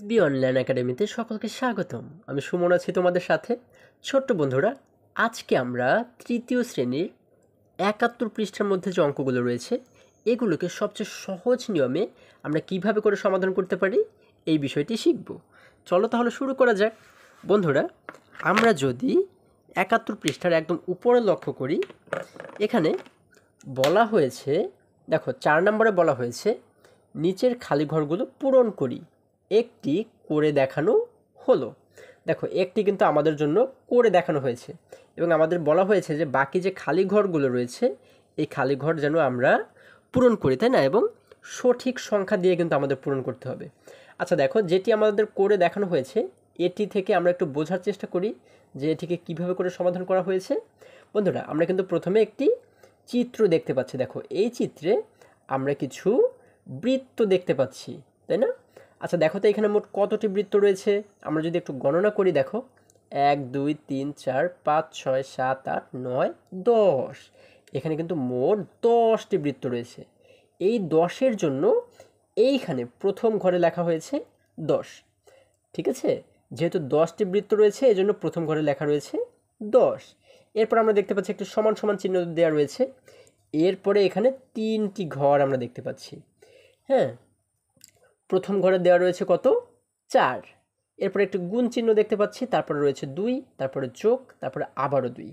B online একাডেমিতে সকলকে স্বাগতম। আমি সুমন আছি তোমাদের সাথে। ছোট্ট বন্ধুরা, আজকে আমরা তৃতীয় শ্রেণীর ৭১ পৃষ্ঠার মধ্যে যে অঙ্কগুলো রয়েছে এগুলোকে সবচেয়ে সহজ নিয়মে আমরা কিভাবে করে সমাধান করতে পারি এই বিষয়টি শিখব। চলো তাহলে শুরু করা যাক। বন্ধুরা, আমরা যদি ৭১ পৃষ্ঠার একদম উপরে লক্ষ্য করি, এখানে বলা হয়েছে, দেখো ৪ নম্বরে বলা হয়েছে নিচের খালি ঘরগুলো পূরণ করি, একটি করে দেখানো হলো। দেখো একটি কিন্তু আমাদের জন্য করে দেখানো হয়েছে এবং আমাদের বলা হয়েছে যে বাকি যে খালি ঘরগুলো রয়েছে এই খালি ঘর যেন আমরা পূরণ করি, তাই না? এবং সঠিক সংখ্যা দিয়ে কিন্তু আমাদের পূরণ করতে হবে। আচ্ছা দেখো, যেটি আমাদের করে দেখানো হয়েছে এটি থেকে আমরা একটু বোঝার চেষ্টা করি যে এটিকে কিভাবে করে সমাধান করা হয়েছে। বন্ধুরা, আমরা কিন্তু প্রথমে একটি চিত্র দেখতে পাচ্ছি। দেখো এই চিত্রে আমরা কিছু বৃত্ত দেখতে পাচ্ছি, তাই না? আচ্ছা দেখো তো এখানে মোট কতটি বৃত্ত রয়েছে আমরা যদি একটু গণনা করি। দেখো ১ ২ ৩ ৪ ৫ ৬ ৭ ৮ ৯ ১০, এখানে কিন্তু মোট ১০টি বৃত্ত রয়েছে। এই ১০-এর জন্য এইখানে প্রথম ঘরে লেখা হয়েছে ১০, ঠিক আছে? যেহেতু ১০টি বৃত্ত রয়েছে এই জন্য প্রথম ঘরে লেখা রয়েছে ১০। এরপর আমরা দেখতে পাচ্ছি একটি সমান সমান চিহ্ন দেওয়া রয়েছে। এরপরে এখানে ৩টি ঘর আমরা দেখতে পাচ্ছি। হ্যাঁ, প্রথম ঘরে দেওয়া রয়েছে কত? ৪। এরপরে একটি গুণ চিহ্ন দেখতে পাচ্ছি, তারপরে রয়েছে ২, তারপরে যোগ, তারপরে আবারও ২।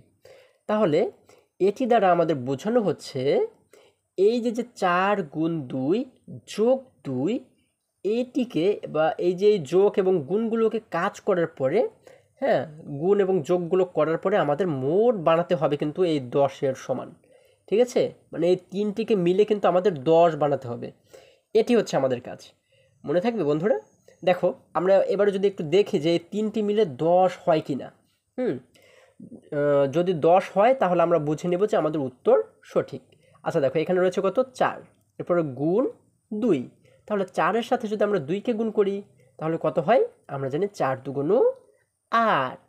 তাহলে এটি দ্বারা আমাদের বোঝানো হচ্ছে এই যে ৪ গুণ ২ যোগ ২, এটিকে বা এই যে যোগ এবং গুণগুলোকে কাজ করার পরে, হ্যাঁ, গুণ এবং যোগগুলো করার পরে আমাদের মোট বানাতে হবে কিন্তু এই ১০-এর সমান, ঠিক আছে? মানে এই তিনটিকে মিলে কিন্তু আমাদের ১০ বানাতে হবে। এটি হচ্ছে আমাদের কাজ। মনে থাকবে বন্ধুরা? দেখো আমরা এবারে যদি একটু দেখি যে এই তিনটি মিলে ১০ হয় কি না। যদি ১০ হয় তাহলে আমরা বুঝে নেব যে আমাদের উত্তর সঠিক। আচ্ছা দেখো এখানে রয়েছে কত? ৪, এরপরে গুণ ২। তাহলে ৪-এর সাথে যদি আমরা ২-কে গুণ করি তাহলে কত হয়? আমরা জানি ৪ দুগুণ ৮,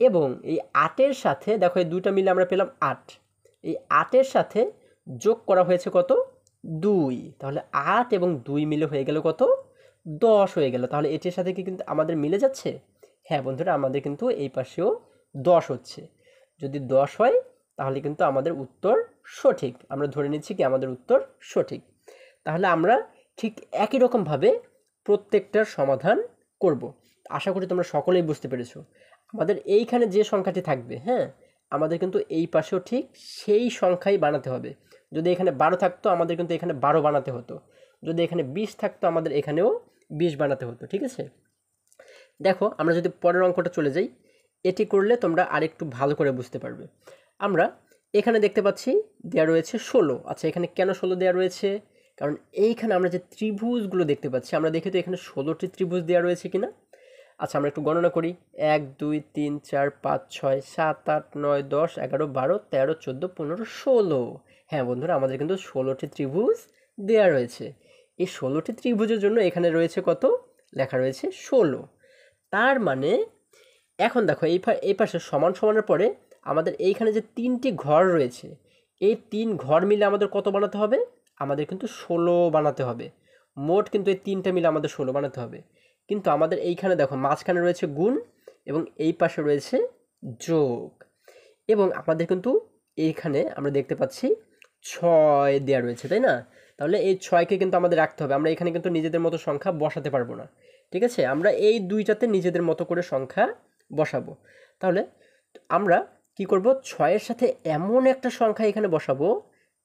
এবং এই ৮-এর সাথে দেখো এই দুইটা মিলে আমরা পেলাম ৮। এই ৮-এর সাথে যোগ করা হয়েছে কত? ২। তাহলে ৮ এবং ২ মিলে হয়ে গেল কত? ১০ হয়ে গেল। তাহলে এটির সাথে কি কিন্তু আমাদের মিলে যাচ্ছে? হ্যাঁ বন্ধুরা, আমাদের কিন্তু এই পাশেও ১০ হচ্ছে। যদি ১০ হয় তাহলে কিন্তু আমাদের উত্তর সঠিক। আমরা ধরে নিচ্ছি কি আমাদের উত্তর সঠিক। তাহলে আমরা ঠিক একই রকমভাবে প্রত্যেকটার সমাধান করব। আশা করি তোমরা সকলেই বুঝতে পেরেছো। আমাদের এইখানে যে সংখ্যাটি থাকবে, হ্যাঁ, আমাদের কিন্তু এই পাশেও ঠিক সেই সংখ্যাই বানাতে হবে। যদি এখানে ১২ থাকতো আমাদের কিন্তু এখানে ১২ বানাতে হতো। যদি এখানে ২০ থাকতো আমাদের এখানেও ২০ বানাতে হতো, ঠিক আছে? দেখো আমরা যদি পরের অঙ্কটা চলে যাই, এটি করলে তোমরা আরেকটু ভালো করে বুঝতে পারবে। আমরা এখানে দেখতে পাচ্ছি দেওয়া রয়েছে ১৬। আচ্ছা এখানে কেন ১৬ দেওয়া রয়েছে? কারণ এইখানে আমরা যে ত্রিভুজগুলো দেখতে পাচ্ছি, আমরা দেখি তো এখানে ১৬টি ত্রিভুজ দেওয়া রয়েছে কিনা। আচ্ছা আমরা একটু গণনা করি। ১ ২ ৩ ৪ ৫ ৬ ৭ ৮ ৯ ১০ ১১ ১২ ১৩ ১৪ ১৫ ১৬। হ্যাঁ বন্ধুরা, আমাদের কিন্তু ১৬টি ত্রিভুজ দেওয়া রয়েছে। এই ১৬টি ত্রিভুজের জন্য এখানে রয়েছে কত? লেখা রয়েছে ১৬। তার মানে এখন দেখো এই পাশে সমান সমানের পরে আমাদের এইখানে যে ৩টি ঘর রয়েছে এই ৩ ঘর মিলে আমাদের কত বানাতে হবে? আমাদের কিন্তু ১৬ বানাতে হবে। মোট কিন্তু এই ৩টা মিলে আমাদের ১৬ বানাতে হবে। কিন্তু আমাদের এইখানে দেখো মাঝখানে রয়েছে গুণ এবং এই পাশে রয়েছে যোগ, এবং আমাদের কিন্তু এইখানে আমরা দেখতে পাচ্ছি ৬ দেওয়া রয়েছে, তাই না? তাহলে এই ৬কে কিন্তু আমাদের রাখতে হবে। আমরা এখানে কিন্তু নিজেদের মতো সংখ্যা বসাতে পারবো না, ঠিক আছে? আমরা এই দুইটাতে নিজেদের মতো করে সংখ্যা বসাবো। তাহলে আমরা কি করব? ৬-এর সাথে এমন একটা সংখ্যা এখানে বসাবো,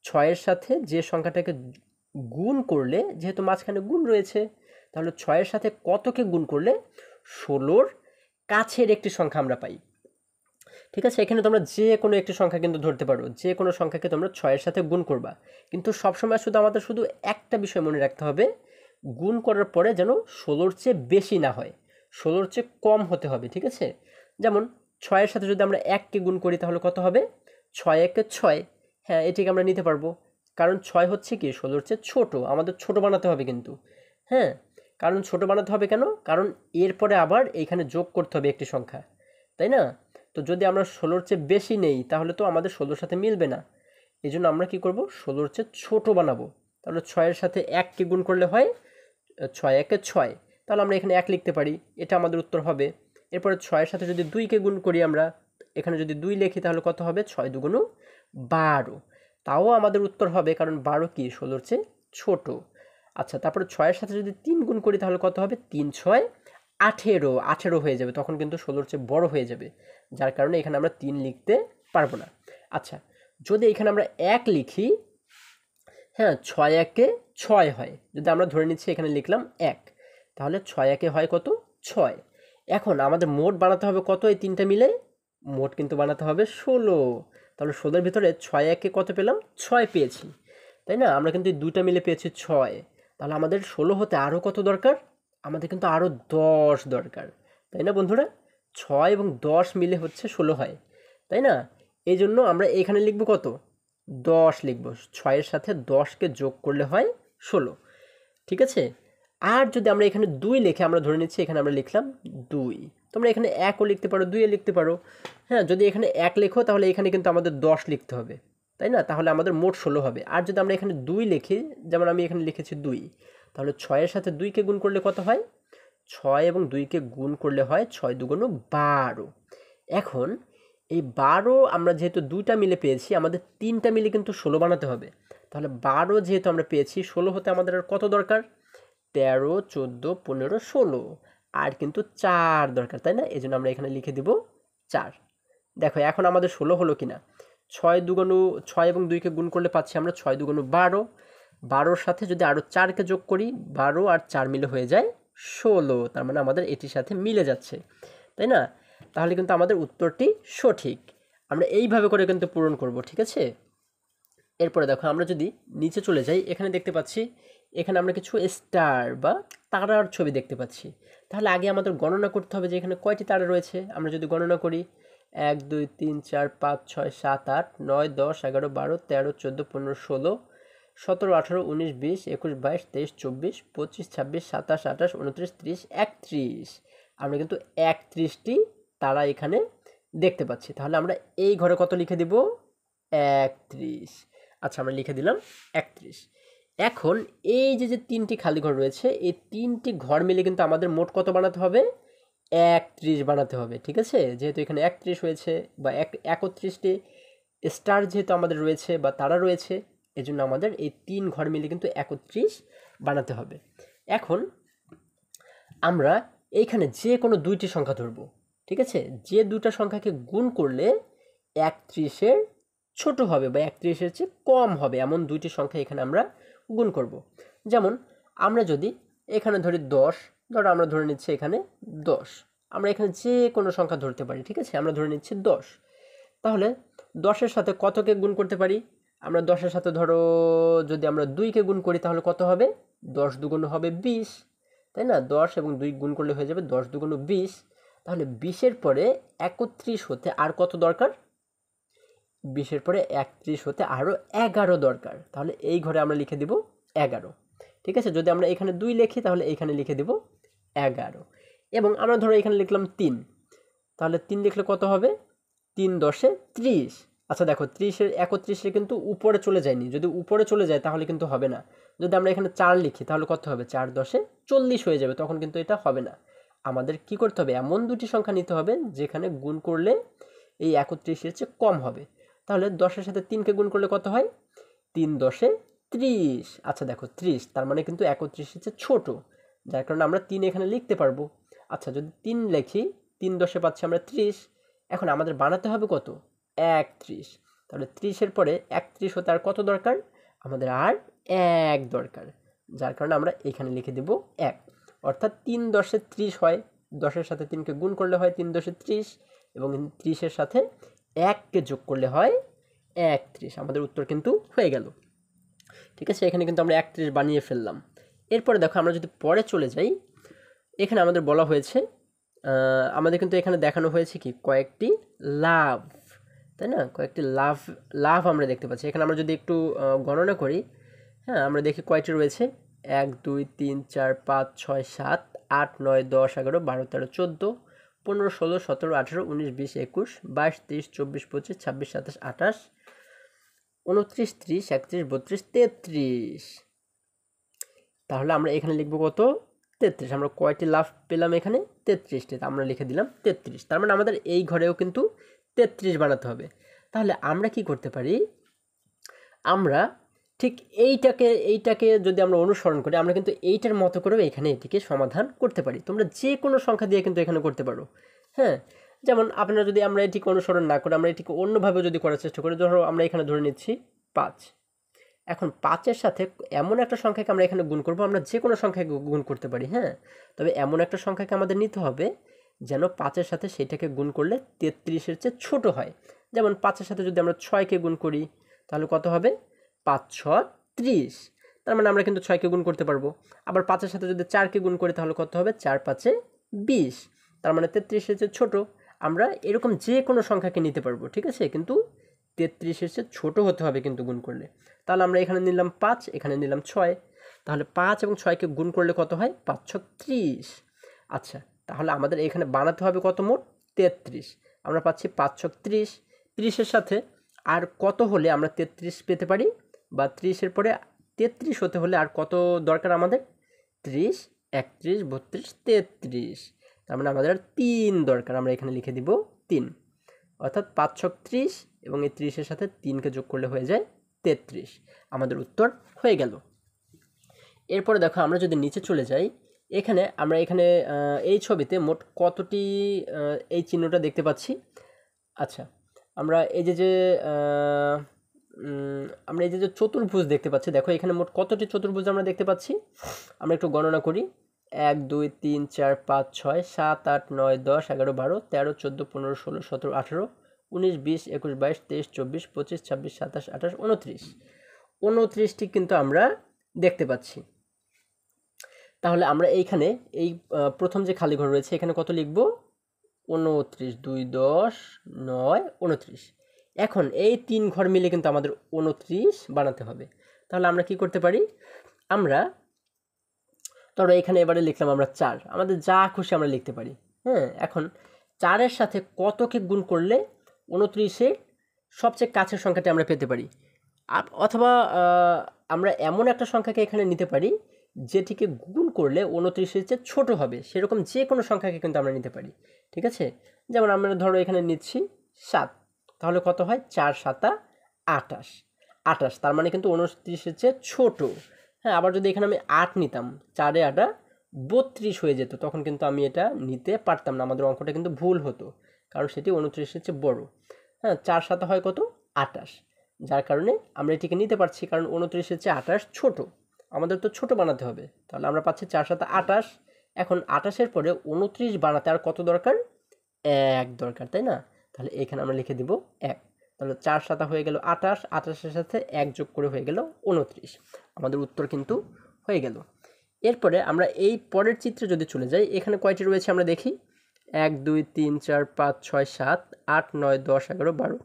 ৬-এর সাথে যে সংখ্যাটাকে গুণ করলে, যেহেতু মাঝখানে গুণ রয়েছে, তাহলে ৬-এর সাথে কতকে গুণ করলে ১৬-র কাছের একটি সংখ্যা আমরা পাই, ঠিক আছে? এখানে তোমরা যে কোনো একটি সংখ্যা কিন্তু ধরতে পারো, যে কোনো সংখ্যাকে তোমরা ৬-এর সাথে গুণ করবা। কিন্তু সবসময় আমাদের শুধু একটা বিষয় মনে রাখতে হবে, গুণ করার পরে যেন ১৬-র চেয়ে বেশি না হয়, ১৬-র চেয়ে কম হতে হবে, ঠিক আছে? যেমন ৬-এর সাথে যদি আমরা ১কে গুণ করি তাহলে কত হবে? ৬ একে ৬। হ্যাঁ, এটিকে আমরা নিতে পারবো, কারণ ৬ হচ্ছে কি ১৬-র চেয়ে ছোট। আমাদের ছোট বানাতে হবে কিন্তু, হ্যাঁ, কারণ ছোট বানাতে হবে কেন? কারণ এরপরে আবার এইখানে যোগ করতে হবে একটি সংখ্যা, তাই না? তো যদি আমরা ১৬-র চেয়ে বেশি নেই তাহলে তো আমাদের ১৬-র সাথে মিলবে না। এই জন্য আমরা কি করব? ১৬-র চেয়ে ছোট বানাবো। তাহলে ৬-এর সাথে ১কে গুণ করলে হয় ৬ একে ৬। তাহলে আমরা এখানে 1 লিখতে পারি, এটা আমাদের উত্তর হবে। এরপরে 6 এর সাথে যদি 2কে গুণ করি আমরা, এখানে যদি 2 লিখি তাহলে কত হবে, 6 দুগুণ 12, তাও আমাদের উত্তর হবে, কারণ 12 কি 16-র চেয়ে ছোট। আচ্ছা, তারপরে 6 এর সাথে যদি 3 গুণ করি তাহলে কত হবে, 3 6 18, 18 হয়ে যাবে, তখন কিন্তু 16-র চেয়ে বড় হয়ে যাবে, যার কারণে এখানে আমরা 3 লিখতে পারবো না। আচ্ছা, যদি এখানে আমরা 1 লিখি, হ্যাঁ 6 একে 6 হয়, যদি আমরা ধরে নিচ্ছি এখানে লিখলাম 1, তাহলে 6 একে হয় কত, 6। এখন আমাদের মোট বানাতে হবে কত, এই তিনটা মিলে মোট কিন্তু বানাতে হবে 16। তাহলে 16-এর ভিতরে 6 একে কত পেলাম, 6 পেয়েছি, তাই না? আমরা কিন্তু এই দুইটা মিলে পেয়েছি 6, তাহলে আমাদের 16 হতে আরও কত দরকার, আমাদের কিন্তু আরও 10 দরকার, তাই না বন্ধুরা? 6 এবং 10 মিলে হচ্ছে 16 হয়, তাই না? এই জন্য আমরা এখানে লিখব কত, 10 লিখব, 6-এর সাথে 10কে যোগ করলে হয় 16, ঠিক আছে? আর যদি আমরা এখানে 2 লিখে, আমরা ধরে নিচ্ছি এখানে আমরা লিখলাম 2, তোমরা এখানে 1ও লিখতে পারো, 2 লিখতে পারো, হ্যাঁ যদি এখানে 1 লেখো তাহলে এখানে কিন্তু আমাদের 10 লিখতে হবে, তাই না? তাহলে আমাদের মোট 16 হবে। আর যদি আমরা এখানে 2 লিখি, যেমন আমি এখানে লিখেছি 2, তাহলে 6-এর সাথে 2কে গুণ করলে কত হয়, 6 এবং 2কে গুণ করলে হয় 6 দুগুণ 12। এখন এই 12 আমরা যেহেতু 2টা মিলে পেয়েছি, আমাদের 3টা মিলে কিন্তু 16 বানাতে হবে। তাহলে 12 যেহেতু আমরা পেয়েছি, 16 হতে আমাদের আর কত দরকার, 13 14 15 16, আর কিন্তু 4 দরকার, তাই না? এই জন্য আমরা এখানে লিখে দিব 4। দেখো এখন আমাদের 16 হলো কিনা, 6 দুগুণ 6 এবং 2কে গুণ করলে পাচ্ছি আমরা 6 দুগুণ 12, 12-র সাথে যদি আরও 4কে যোগ করি, 12 আর 4 মিলে হয়ে যায় 16, তার মানে আমাদের এটির সাথে মিলে যাচ্ছে, তাই না? তাহলে কিন্তু আমাদের উত্তরটি সঠিক। আমরা এইভাবে করে কিন্তু পূরণ করব, ঠিক আছে? এরপরে দেখো আমরা যদি নিচে চলে যাই, এখানে দেখতে পাচ্ছি এখানে আমরা কিছু স্টার বা তারার ছবি দেখতে পাচ্ছি। তাহলে আগে আমাদের গণনা করতে হবে যে এখানে কয়টি তারা রয়েছে। আমরা যদি গণনা করি, 1 2 3 4 5 6 7 8 9 10 11 12 13 14 15 16 17 18 19 20 21 22 23 24 25 26 27 28 29 30 31, আমরা কিন্তু 31টি তারা এখানে দেখতে পাচ্ছি। তাহলে আমরা এই ঘরে কত লিখে দিব, 31। আচ্ছা, আমরা লিখে দিলাম 31। এখন এই যে 3টি খালি ঘর রয়েছে, এই 3টি ঘর মিলে কিন্তু আমাদের মোট কত বানাতে হবে, 31 বানাতে হবে, ঠিক আছে? যেহেতু এখানে 31 হয়েছে বা 31টি স্টার যেহেতু আমাদের রয়েছে বা তারা রয়েছে, এজন্য আমাদের এই 3 ঘর মিলে কিন্তু 31 বানাতে হবে। এখন আমরা এইখানে যে কোনো 2টি সংখ্যা ধরব, ঠিক আছে? যে দুটা সংখ্যাকে গুণ করলে 31-এর ছোট হবে বা 31-এর চেয়ে কম হবে, এমন 2টি সংখ্যা এখানে আমরা গুণ করব। যেমন আমরা যদি এখানে ধরি 10, ধরো আমরা ধরে নিচ্ছি এখানে 10, আমরা এখানে যে কোনো সংখ্যা ধরতে পারি, ঠিক আছে? আমরা ধরে নিচ্ছি 10। তাহলে 10-এর সাথে কতকে গুণ করতে পারি, আমরা 10-এর সাথে ধরো যদি আমরা 2কে গুণ করি তাহলে কত হবে, 10 দুগুণ হবে 20, তাই না? 10 এবং 2 গুণ করলে হয়ে যাবে 10 দুগুণ 20। তাহলে 20-এর পরে 31 হতে আর কত দরকার, 20-এর পরে 31 হতে আরও 11 দরকার, তাহলে এই ঘরে আমরা লিখে দিব 11, ঠিক আছে? যদি আমরা এখানে 2 লিখি তাহলে এখানে লিখে দিব 11, এবং আমরা ধরো এখানে লিখলাম 3, তাহলে 3 লিখলে কত হবে, 3 10 30। আচ্ছা দেখো 31-এর কিন্তু উপরে চলে যায়নি, যদি উপরে চলে যায় তাহলে কিন্তু হবে না। যদি আমরা এখানে 4 লিখি তাহলে কত হবে, 4 10 40 হয়ে যাবে, তখন কিন্তু এটা হবে না। আমাদের কি করতে হবে, এমন 2টি সংখ্যা নিতে হবে যেখানে গুণ করলে এই 31-এর চেয়ে কম হবে। তাহলে 10-এর সাথে 3কে গুণ করলে কত হয়, 3 10 30। আচ্ছা দেখো 30, তার মানে কিন্তু 31-এর চেয়ে ছোট, যার কারণে আমরা 3 এখানে লিখতে পারবো। আচ্ছা যদি 3 লিখি, 3 10 পাচ্ছি আমরা 30। এখন আমাদের বানাতে হবে কত, 31। তাহলে 30-এর পরে 31 হতে আর কত দরকার, আমাদের আর 1 দরকার, যার কারণে আমরা এখানে লিখে দেব 1। অর্থাৎ 3 10 30 হয়, 10-এর সাথে 3কে গুণ করলে হয় 3 10 30, এবং 30-এর সাথে 1কে যোগ করলে হয় 31। আমাদের উত্তর কিন্তু হয়ে গেল, ঠিক আছে? এখানে কিন্তু আমরা 31 বানিয়ে ফেললাম। এরপরে দেখো আমরা যদি পরে চলে যাই, এখানে আমাদের বলা হয়েছে, আমাদের কিন্তু এখানে দেখানো হয়েছে কি কয়েকটি লাভ, তাই না? কয়েকটি লাভ আমরা দেখতে পাচ্ছি। এখানে আমরা যদি একটু গণনা করি, হ্যাঁ আমরা দেখি কয়টি রয়েছে, 1 2 3 4 5 6 7 8 9 10 11 12 13 14 15 16 17 18 19 20 21 22 23 24 25 26 27 28 29 30 31 32 33। তাহলে আমরা এখানে লিখব কত, 33। আমরা কয়টি লাফ পেলাম এখানে? 33টি। আমরা লিখে দিলাম 33। তার মানে আমাদের এই ঘরেও কিন্তু 33 বানাতে হবে। তাহলে আমরা কি করতে পারি? আমরা ঠিক এইটাকে যদি আমরা অনুসরণ করি, আমরা কিন্তু এইটার মতো করেও এখানে এটিকে সমাধান করতে পারি। তোমরা যে কোনো সংখ্যা দিয়ে কিন্তু এখানে করতে পারো। হ্যাঁ, যেমন আপনারা যদি আমরা এটিকে অনুসরণ না করে আমরা এটিকে অন্যভাবে যদি করার চেষ্টা করি, ধরো আমরা এখানে ধরে নিচ্ছি 5। এখন 5-এর সাথে এমন একটা সংখ্যাকে আমরা এখানে গুণ করব, আমরা যে কোনো সংখ্যাকে গুণ করতে পারি। হ্যাঁ, তবে এমন একটা সংখ্যাকে আমাদের নিতে হবে যেন 5-এর সাথে সেইটাকে গুণ করলে 33-এর চেয়ে ছোট হয়। যেমন 5-এর সাথে যদি আমরা 6কে গুণ করি তাহলে কত হবে? 5 6 30। তার মানে আমরা কিন্তু 6কে গুণ করতে পারবো। আবার 5-এর সাথে যদি 4কে গুণ করি তাহলে কত হবে? 4 5 20। তার মানে 33-এর চেয়ে ছোট। আমরা এরকম যে কোনো সংখ্যাকে নিতে পারবো, ঠিক আছে, কিন্তু 33-এর চেয়ে ছোট হতে হবে কিন্তু গুণ করলে। তাহলে আমরা এখানে নিলাম 5, এখানে নিলাম 6। তাহলে 5 এবং 6কে গুণ করলে কত হয়? 5 6 30। আচ্ছা, তাহলে আমাদের এখানে বানাতে হবে কত? মোট 33। আমরা পাচ্ছি 5 6 30। 30-এর সাথে আর কত হলে আমরা 33 পেতে পারি? বা 30-এর পরে 33 হতে হলে আর কত দরকার আমাদের? 30 31 32 33। তার মানে আমাদের আর 3 দরকার। আমরা এখানে লিখে দিব 3। অর্থাৎ 5 6 30 এবং এই 30-এর সাথে 3কে যোগ করলে হয়ে যায় 33। আমাদের উত্তর হয়ে গেল। এরপরে দেখো আমরা যদি নিচে চলে যাই, আমরা এখানে এই ছবিতে মোট কতটি এই চিহ্নটা দেখতে পাচ্ছি? আচ্ছা, আমরা এই যে আমরা এই যে চতুর্ভুজ দেখতে পাচ্ছি, দেখো এখানে মোট কতটি চতুর্ভুজ আমরা দেখতে পাচ্ছি? আমরা একটু গণনা করি। 1 2 3 4 5 6 7 8 9 10 11 12 13 14 15 16 17 18 19 20 21 22 23 24 25 26 27 28 29। 29টি কিন্তু আমরা দেখতে পাচ্ছি। তাহলে আমরা এইখানে এই প্রথম যে খালি ঘর রয়েছে এখানে কত লিখব? 29। 2 10 9 29। এখন এই 3 ঘর মিলে কিন্তু আমাদের 29 বানাতে হবে। তাহলে আমরা কি করতে পারি? আমরা ধরো এখানে এবারে লিখলাম আমরা 4। আমাদের যা খুশি আমরা লিখতে পারি। হ্যাঁ, এখন 4-এর সাথে কতকে গুণ করলে 29-এর সবচেয়ে কাছের সংখ্যাটি আমরা পেতে পারি? অথবা আমরা এমন একটা সংখ্যাকে এখানে নিতে পারি যেটিকে গুণ করলে 29-এর চেয়ে ছোট হবে, সেরকম যে কোনো সংখ্যাকে কিন্তু আমরা নিতে পারি। ঠিক আছে, যেমন আমরা ধরো এখানে নিচ্ছি 7। তাহলে কত হয়? 4 7 28। 28 তার মানে কিন্তু 29-এর চেয়ে ছোট। হ্যাঁ, আবার যদি এখানে আমি 8 নিতাম, 4 8 32 হয়ে যেত, তখন কিন্তু আমি এটা নিতে পারতাম না, আমাদের অঙ্কটা কিন্তু ভুল হতো, কারণ সেটি 29-এর চেয়ে বড়। হ্যাঁ, 4 7 হয় কত? 28। যার কারণে আমরা এটিকে নিতে পারছি, কারণ 29-এর চেয়ে 28 ছোট। আমাদের তো ছোট বানাতে হবে। তাহলে আমরা পাচ্ছি 4 7 28। এখন 28-এর পরে 29 বানাতে আর কত দরকার? 1 দরকার, তাই না? তাহলে এখানে আমরা লিখে দিব 1। তাহলে 4 7 হয়ে গেল 28, 28-এর সাথে 1 যোগ করে হয়ে গেল 29। আমাদের উত্তর কিন্তু হয়ে গেল। এরপরে আমরা এই পরের চিত্রে যদি চলে যাই, এখানে কয়টি রয়েছে আমরা দেখি। 1 2 3 4 5 6 7 8 9 10 11 12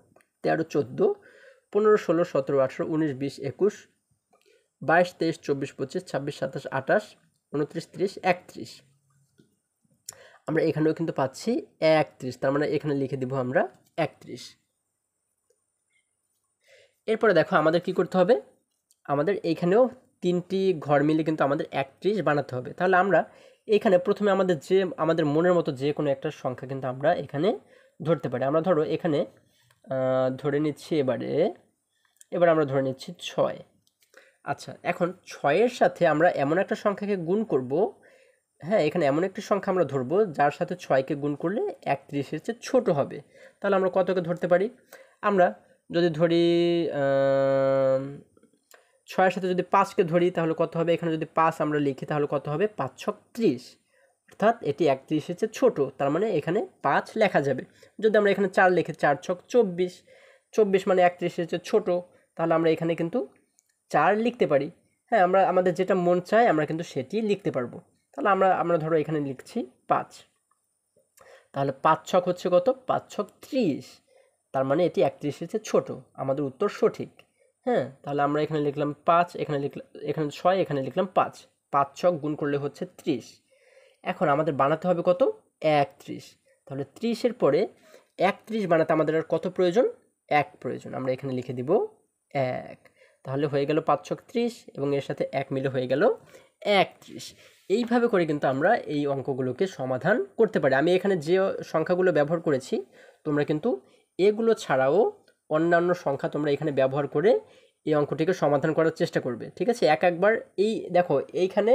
13 14 15 16 17 18 19 20 21 22 23 24 25 26 27 28 29 30 31। আমরা এখানেও কিন্তু পাচ্ছি 31। তার মানে এখানে লিখে দিব আমরা 31। এরপরে দেখো আমাদের কি করতে হবে? আমাদের এইখানেও 3টি ঘর মিলে কিন্তু আমাদের 31 বানাতে হবে। তাহলে আমরা এখানে প্রথমে আমাদের মনের মতো যে কোনো একটা সংখ্যা কিন্তু আমরা এখানে ধরতে পারি। আমরা ধরো এখানে ধরে নিচ্ছি এবার আমরা ধরে নিচ্ছি 6। আচ্ছা, এখন 6-এর সাথে আমরা এমন একটা সংখ্যাকে গুণ করব। হ্যাঁ, এখানে এমন একটি সংখ্যা আমরা ধরবো যার সাথে 6কে গুণ করলে 31-এর চেয়ে ছোট হবে। তাহলে আমরা কতকে ধরতে পারি? আমরা যদি ধরি 6-এর সাথে যদি 5কে ধরি তাহলে কত হবে? এখানে যদি 5 আমরা লিখি তাহলে কত হবে? 5 6 30। অর্থাৎ এটি 31-এর চেয়ে ছোট, তার মানে এখানে 5 লেখা যাবে। যদি আমরা এখানে 4 লিখি, 4 6 24। 24 মানে 31-এর চেয়ে ছোট, তাহলে আমরা এখানে কিন্তু 4 লিখতে পারি। হ্যাঁ, আমরা আমাদের যেটা মন চায় আমরা কিন্তু সেটি লিখতে পারবো। তাহলে আমরা ধরো এখানে লিখছি 5। তাহলে 5 ছক হচ্ছে কত? 5 ছক 30। তার মানে এটি 31-এর চেয়ে ছোট। আমাদের উত্তর সঠিক। হ্যাঁ, তাহলে আমরা এখানে লিখলাম 5, এখানে 6, এখানে লিখলাম 5। 5 ছক গুণ করলে হচ্ছে 30। এখন আমাদের বানাতে হবে কত? 31। তাহলে 30-এর পরে 31 বানাতে আমাদের আর কত প্রয়োজন? 1 প্রয়োজন। আমরা এখানে লিখে দিব 1। তাহলে হয়ে গেল 5 ছক 30 এবং এর সাথে 1 মিলে হয়ে গেল 31। এইভাবে করে কিন্তু আমরা এই অঙ্কগুলোকে সমাধান করতে পারি। আমি এখানে যে সংখ্যাগুলো ব্যবহার করেছি তোমরা কিন্তু এগুলো ছাড়াও অন্যান্য সংখ্যা তোমরা এখানে ব্যবহার করে এই অঙ্কটিকে সমাধান করার চেষ্টা করবে, ঠিক আছে? একবার এই দেখো এইখানে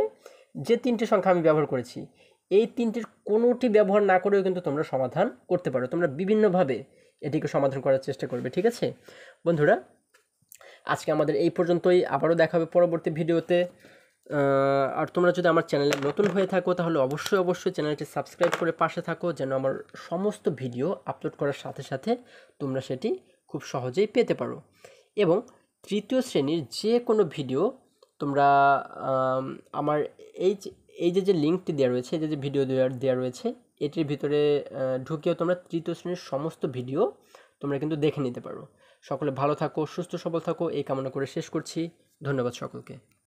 যে তিনটি সংখ্যা আমি ব্যবহার করেছি এই তিনটির কোনোটি ব্যবহার না করেও কিন্তু তোমরা সমাধান করতে পারো। তোমরা বিভিন্নভাবে এটিকে সমাধান করার চেষ্টা করবে, ঠিক আছে বন্ধুরা? আজকে আমাদের এই পর্যন্তই, আবারও দেখা হবে পরবর্তী ভিডিওতে। আর তোমরা যদি আমার চ্যানেলে নতুন হয়ে থাকো তাহলে অবশ্যই চ্যানেলটি সাবস্ক্রাইব করে পাশে থাকো, যেন আমার সমস্ত ভিডিও আপলোড করার সাথে সাথে তোমরা সেটি খুব সহজেই পেতে পারো। এবং তৃতীয় শ্রেণীর যে কোনো ভিডিও তোমরা আমার এই যে লিঙ্কটি দেওয়া রয়েছে, এই যে ভিডিও দেওয়া রয়েছে এটির ভিতরে ঢুকিয়েও তোমরা তৃতীয় শ্রেণীর সমস্ত ভিডিও তোমরা কিন্তু দেখে নিতে পারো। সকলে ভালো থাকো, সুস্থ সবল থাকো, এই কামনা করে শেষ করছি। ধন্যবাদ সকলকে।